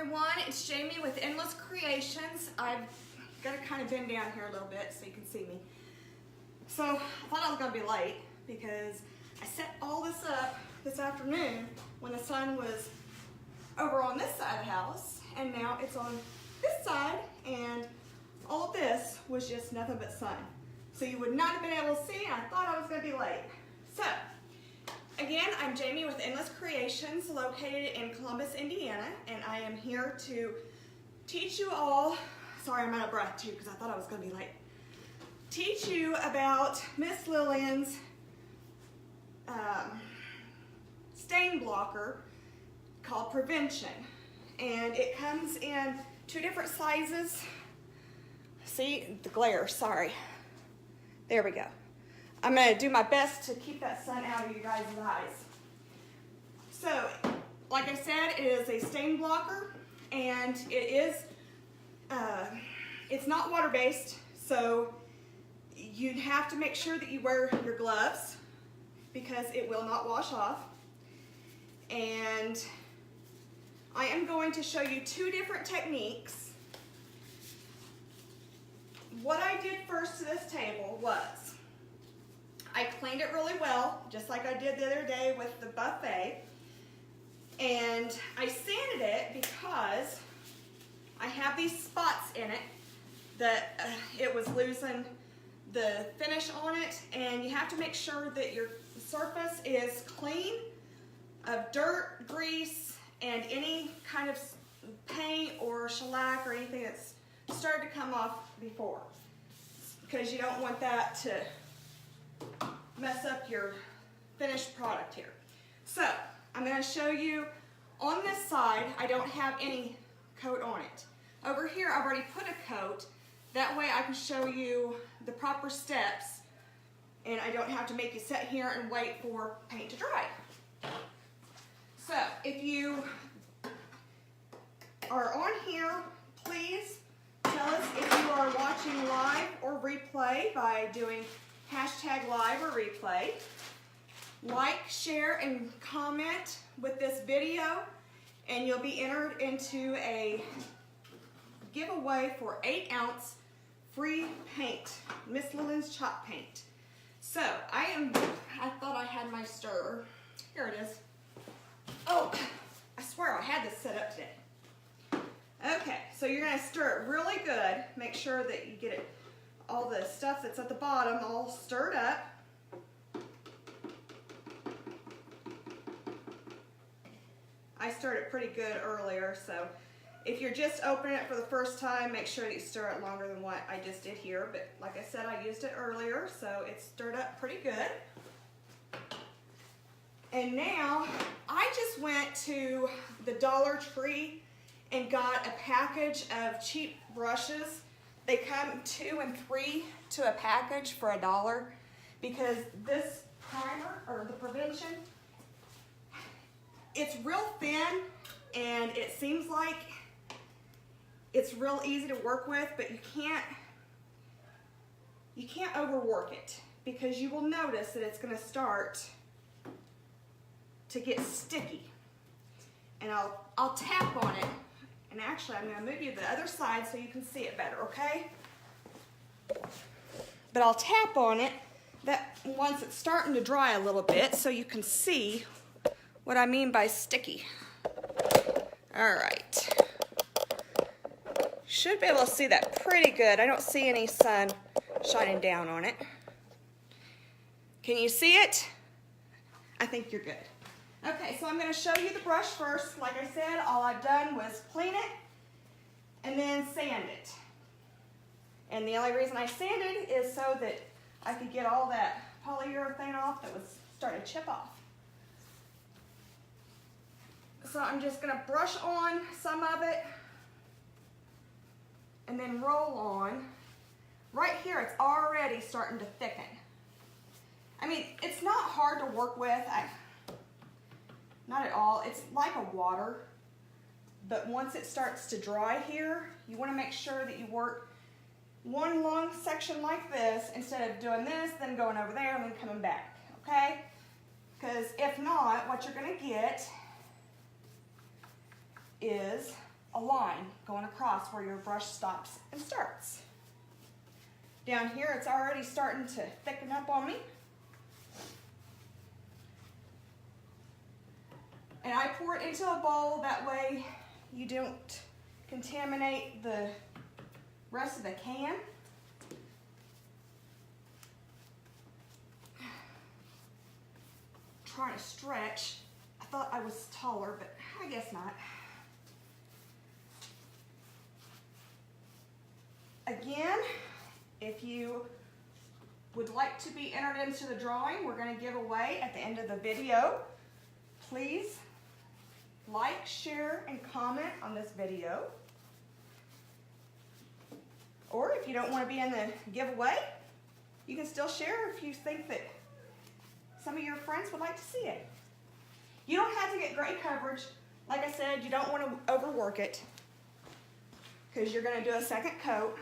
everyone, it's Jamie with Endless Creations. I've got to kind of bend down here a little bit so you can see me. So I thought I was going to be late because I set all this up this afternoon when the sun was over on this side of the house, and now it's on this side, and all of this was just nothing but sun. So you would not have been able to see, and I thought I was going to be late. So again, I'm Jamie with Endless Creations, located in Columbus, Indiana, and I am here to teach you all, sorry I'm out of breath too because I thought I was going to be late, teach you about Miss Lillian's stain blocker called Prevention. And it comes in 2 different sizes. See, the glare, sorry. There we go. I'm going to do my best to keep that sun out of you guys' eyes. So, like I said, it is a stain blocker, and it is, it's not water-based, so you'd have to make sure that you wear your gloves because it will not wash off. And I am going to show you 2 different techniques. What I did first to this table was I cleaned it really well, just like I did the other day with the buffet, and I sanded it because I have these spots in it that it was losing the finish on it, and you have to make sure that your surface is clean of dirt, grease, and any kind of paint or shellac or anything that's started to come off before, because you don't want that to mess up your finished product here. So I'm going to show you on this side. I don't have any coat on it. Over here I've already put a coat. That way I can show you the proper steps, and I don't have to make you sit here and wait for paint to dry. So if you are on here, please tell us if you are watching live or replay by doing hashtag live or replay. Like, share, and comment with this video, and you'll be entered into a giveaway for 8-ounce free paint, Miss Lillian's chalk paint. So I thought I had my stirrer. Here it is. Oh, I swear I had this set up today. Okay, so you're going to stir it really good. Make sure that you get it, all the stuff that's at the bottom all stirred up. I stirred it pretty good earlier, so if you're just opening it for the first time, make sure that you stir it longer than what I just did here. But like I said, I used it earlier, so it's stirred up pretty good. And now, I just went to the Dollar Tree and got a package of cheap brushes. They come 2 and 3 to a package for $1, because this primer, or the Prevention, it's real thin, and it seems like it's real easy to work with, but you can't overwork it, because you will notice that it's going to start to get sticky. And I'll tap on it, and actually I'm going to move you to the other side so you can see it better, okay? But I'll tap on it that once it's starting to dry a little bit so you can see what I mean by sticky. All right. Should be able to see that pretty good. I don't see any sun shining down on it. Can you see it? I think you're good. Okay, so I'm going to show you the brush first. Like I said, all I've done was clean it and then sand it. And the only reason I sanded is so that I could get all that polyurethane off that was starting to chip off. So I'm just going to brush on some of it and then roll on. Right here, it's already starting to thicken. I mean, it's not hard to work with. Not at all. It's like a water, but once it starts to dry here, you want to make sure that you work one long section like this instead of doing this, then going over there, and then coming back, okay? Because if not, what you're going to get is a line going across where your brush stops and starts. Down here, it's already starting to thicken up on me. And I pour it into a bowl, that way you don't contaminate the rest of the can. Trying to stretch. I thought I was taller, but I guess not. Again, if you would like to be entered into the drawing we're going to give away at the end of the video, please like, share, and comment on this video. Or if you don't want to be in the giveaway, you can still share if you think that some of your friends would like to see it. You don't have to get great coverage. Like I said, you don't want to overwork it because you're going to do a second coat.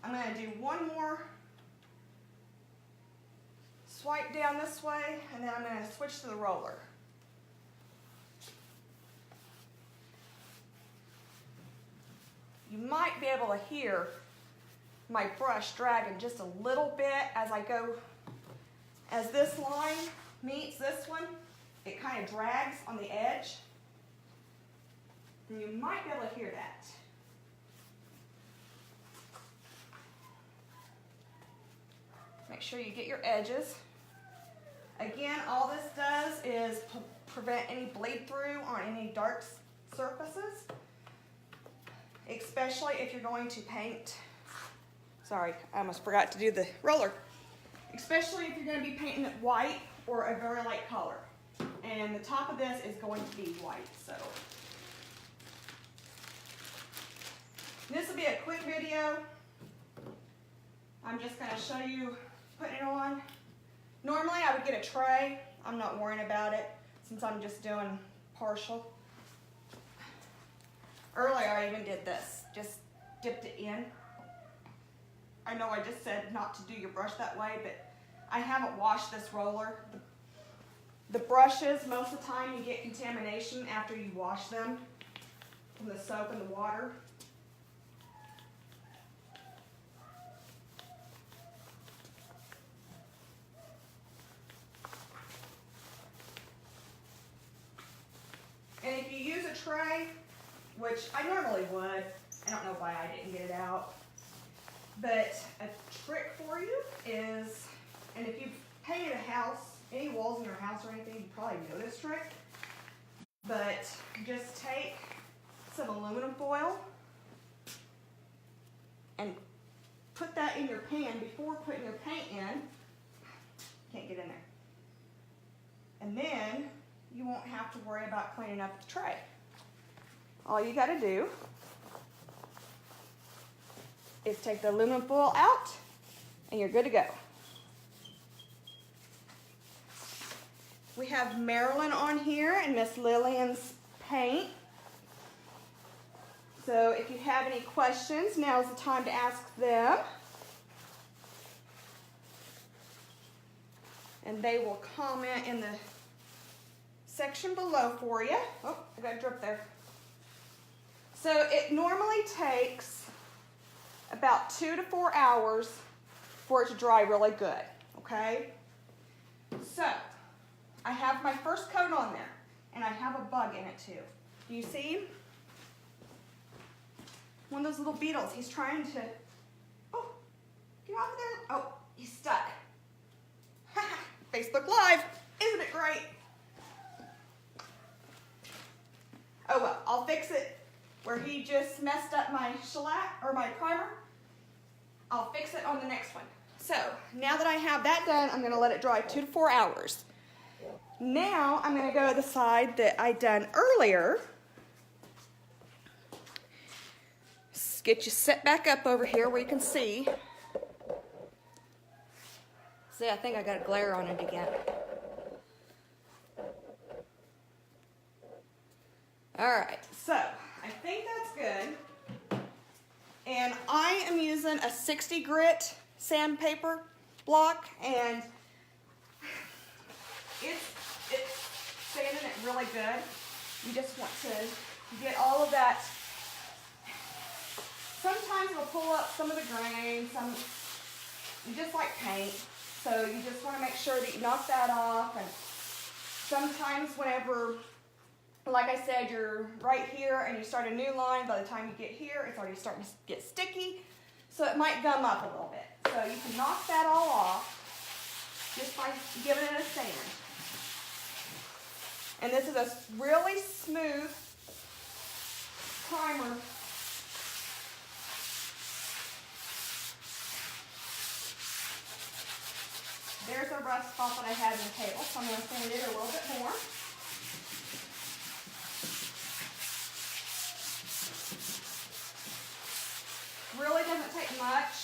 I'm going to do one more swipe down this way, and then I'm going to switch to the roller. You might be able to hear my brush dragging just a little bit as I go. As this line meets this one, it kind of drags on the edge. And you might be able to hear that. Make sure you get your edges. Again, all this does is prevent any bleed through on any dark surfaces, especially if you're going to paint. Sorry, I almost forgot to do the roller. Especially if you're going to be painting it white or a very light color. And the top of this is going to be white, so. This will be a quick video. I'm just going to show you putting it on. Normally I would get a tray. I'm not worrying about it since I'm just doing partial. Earlier I even did this, just dipped it in. I know I just said not to do your brush that way, but I haven't washed this roller. The brushes, most of the time you get contamination after you wash them from the soap and the water. And if you use a tray, which I normally would, I don't know why I didn't get it out, but a trick for you is, and if you've painted a house, any walls in your house or anything, you probably know this trick, but just take some aluminum foil and put that in your pan before putting your paint in. Can't get in there. And then you won't have to worry about cleaning up the tray. All you got to do is take the aluminum foil out and you're good to go. We have Marilyn on here and Miss Lillian's paint. So if you have any questions, now's the time to ask them. And they will comment in the section below for you. Oh, I got a drip there. So it normally takes about 2 to 4 hours for it to dry really good, okay? So I have my first coat on there, and I have a bug in it too. Do you see him? One of those little beetles. He's trying to, oh, get off of there. Oh, he's stuck. Facebook Live, isn't it great? Oh well, I'll fix it where he just messed up my shellac, or my primer. I'll fix it on the next one. So, now that I have that done, I'm gonna let it dry 2 to 4 hours. Now, I'm gonna go to the side that I done earlier. Get you set back up over here where you can see. See, I think I got a glare on it again. All right, so I think that's good. And I am using a 60 grit sandpaper block, and it's sanding it really good. You just want to get all of that. Sometimes it'll pull up some of the grain, just like paint. So you just want to make sure that you knock that off. And sometimes whenever, like I said, you're right here and you start a new line, by the time you get here, it's already starting to get sticky. So it might gum up a little bit. So you can knock that all off just by giving it a sand. And this is a really smooth primer. There's a rough spot that I had in the table, so I'm going to sand it a little bit more. Really doesn't take much.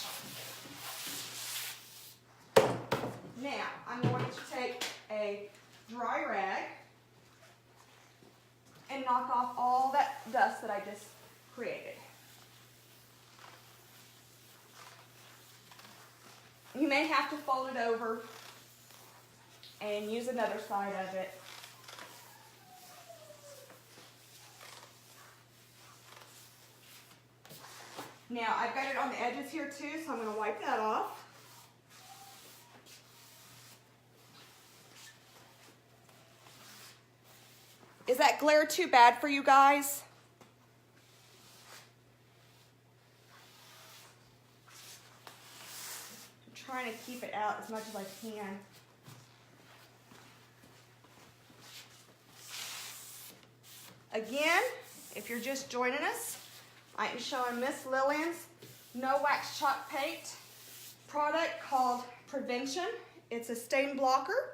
Now, I'm going to take a dry rag and knock off all that dust that I just created. You may have to fold it over and use another side of it. Now, I've got it on the edges here too, so I'm going to wipe that off. Is that glare too bad for you guys? I'm trying to keep it out as much as I can. Again, if you're just joining us, I am showing Miss Lillian's No Wax Chalk Paint product called Prevention. It's a stain blocker.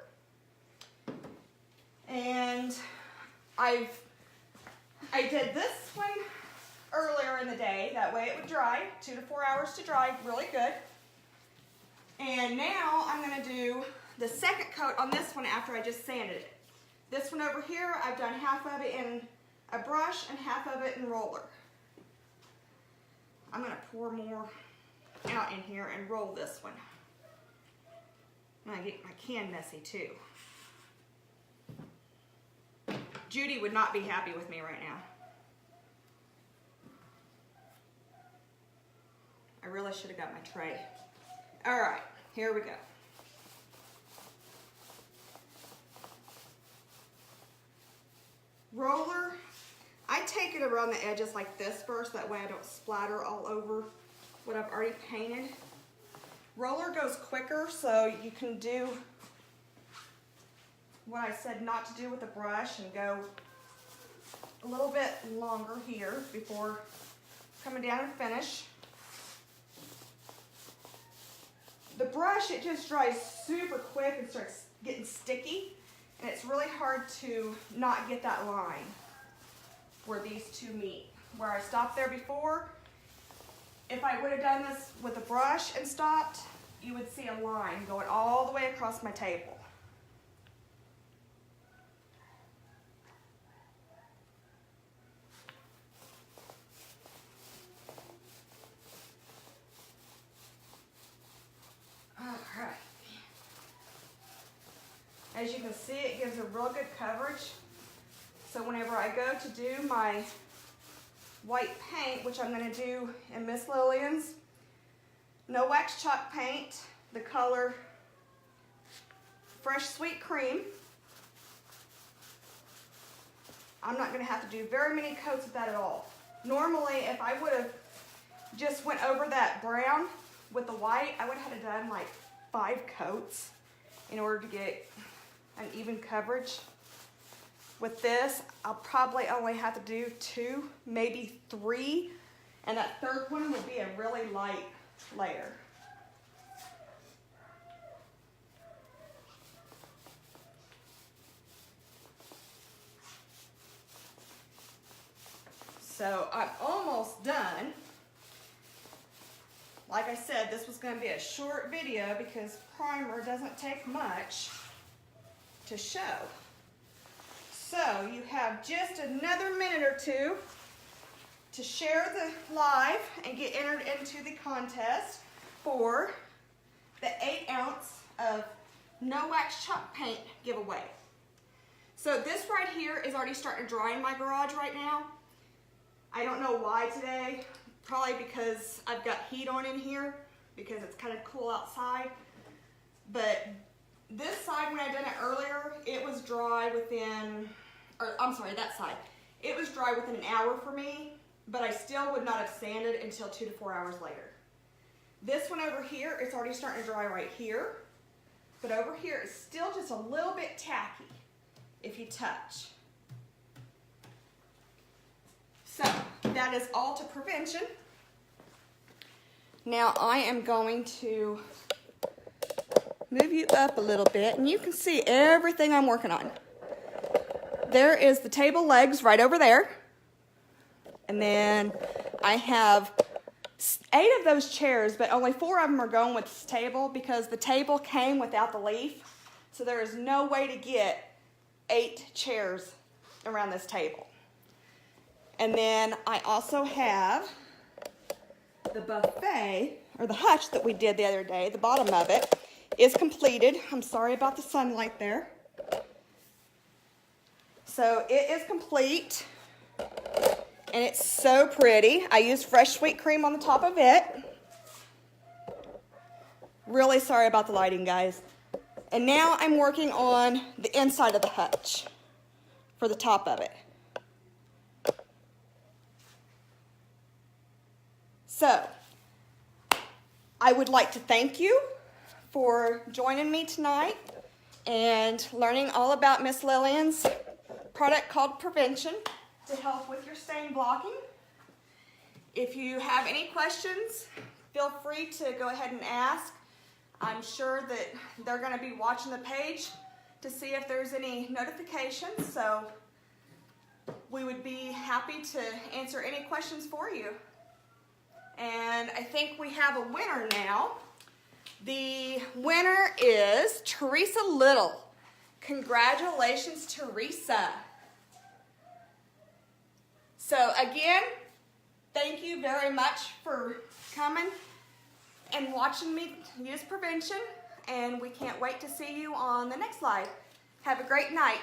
And I did this one earlier in the day. That way it would dry, 2 to 4 hours to dry, really good. And now I'm gonna do the second coat on this one after I just sanded it. This one over here, I've done half of it in a brush and half of it in roller. I'm gonna pour more out in here and roll this one. I'm gonna get my can messy too. Judy would not be happy with me right now. I really should have got my tray. All right, here we go. Roller, I take it around the edges like this first, that way I don't splatter all over what I've already painted. Roller goes quicker, so you can do what I said not to do with the brush and go a little bit longer here before coming down and finish. The brush, it just dries super quick and starts getting sticky, and it's really hard to not get that line where these two meet. Where I stopped there before, if I would have done this with a brush and stopped, you would see a line going all the way across my table. Alright. As you can see, it gives a real good coverage. So whenever I go to do my white paint, which I'm going to do in Miss Lillian's No Wax Chalk Paint, the color Fresh Sweet Cream, I'm not going to have to do very many coats of that at all. Normally, if I would have just went over that brown with the white, I would have had to done like 5 coats in order to get an even coverage. With this, I'll probably only have to do 2, maybe 3, and that third one would be a really light layer. So I'm almost done. Like I said, this was going to be a short video because primer doesn't take much to show. So you have just another minute or two to share the live and get entered into the contest for the 8 ounce of No Wax Chalk Paint giveaway. So this right here is already starting to dry in my garage right now. I don't know why today, probably because I've got heat on in here because it's kind of cool outside. But this side, when I done it earlier, it was dry within, or I'm sorry, that side. It was dry within an hour for me, but I still would not have sanded until 2 to 4 hours later. This one over here, it's already starting to dry right here, but over here it's still just a little bit tacky if you touch. So that is all to prevention. Now I am going to move you up a little bit and you can see everything I'm working on. There is the table legs right over there. And then I have 8 of those chairs, but only 4 of them are going with this table because the table came without the leaf. So there is no way to get 8 chairs around this table. And then I also have the buffet, or the hutch that we did the other day. The bottom of it is completed. I'm sorry about the sunlight there. So it is complete, and it's so pretty. I used fresh sweet cream on the top of it. Really sorry about the lighting, guys. And now I'm working on the inside of the hutch for the top of it. So, I would like to thank you for joining me tonight and learning all about Miss Lillian's product called Prevention to help with your stain blocking. If you have any questions, feel free to go ahead and ask. I'm sure that they're going to be watching the page to see if there's any notifications, so we would be happy to answer any questions for you. And I think we have a winner now. The winner is Teresa Little. Congratulations, Teresa. So again, thank you very much for coming and watching me use Prevention, and we can't wait to see you on the next live. Have a great night.